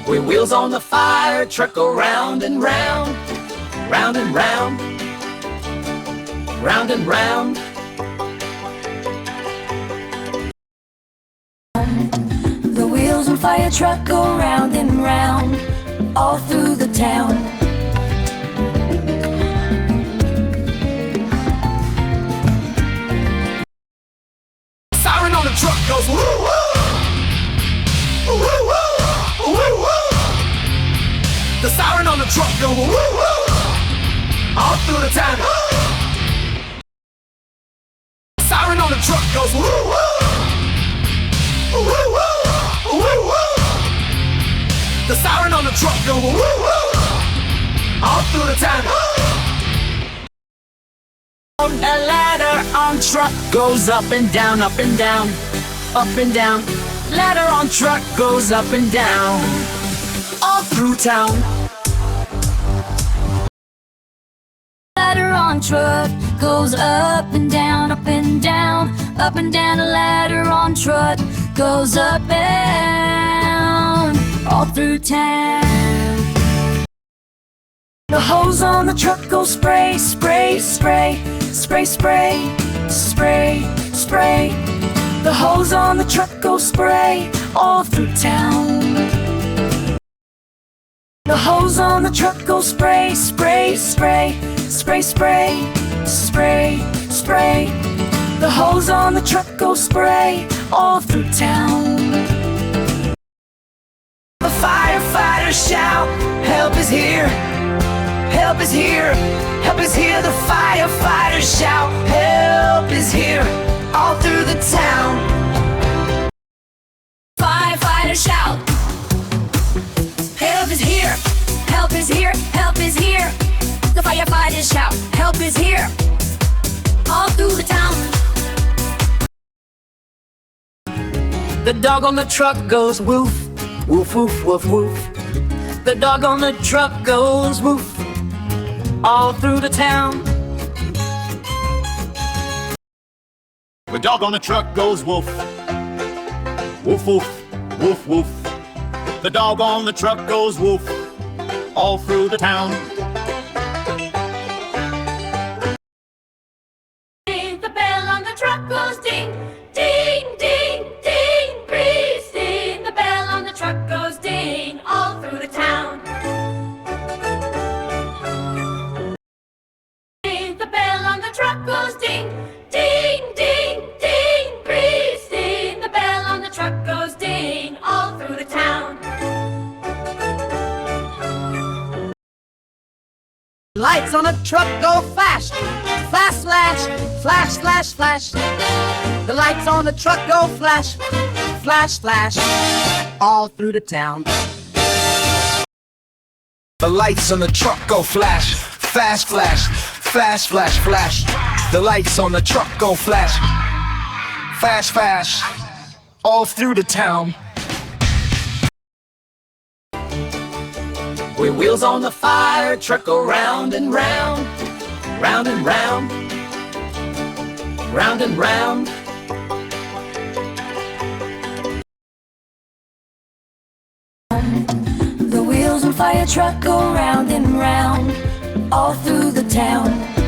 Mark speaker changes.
Speaker 1: With wheels on the fire truck go round and round, round and round, round and round.
Speaker 2: The wheels on fire truck go round and round, all through the town.
Speaker 1: Siren on the truck goes woo woo, woo woo, woo woo. The siren on the truck goes woo woo, all through the town. Siren on the truck goes woo woo, woo woo, woo woo. The siren on the truck goes woo woo, all through the town. A ladder on truck goes up and down, up and down, up and down. Ladder on truck goes up and down, all through town.
Speaker 2: Ladder on truck goes up and down, up and down, up and down. A ladder on truck goes up and down, all through town. The hose on the truck goes spray, spray, spray, spray, spray, spray, spray. The hose on the truck goes spray all through town. The hose on the truck goes spray, spray, spray, spray, spray, spray, spray. The hose on the truck goes spray all through town. The firefighters shout, help is here, help is here, help is here. The firefighters shout, help is here, all through the town. Firefighters shout, help is here, help is here, help is here. The firefighters shout, help is here, all through the town. The dog on the truck goes woof, woof, woof, woof, woof. The dog on the truck goes woof, all through the town.
Speaker 3: The dog on the truck goes woof, woof, woof, woof, woof. The dog on the truck goes woof, all through the town.
Speaker 2: The bell on the truck goes ding, ding, ding, ding. Breeze ding. The bell on the truck goes ding, all through the town. The bell on the truck goes ding, ding, ding, ding. Breeze ding. The bell on the truck goes ding, all through the town.
Speaker 1: Lights on a truck go flash, flash, flash, flash, flash, flash. The lights on the truck go flash, flash, flash, all through the town. The lights on the truck go flash, flash, flash, flash, flash, flash. The lights on the truck go flash, flash, flash, all through the town. With wheels on the fire truck go round and round, round and round, round and round.
Speaker 2: The wheels on fire truck go round and round, all through the town.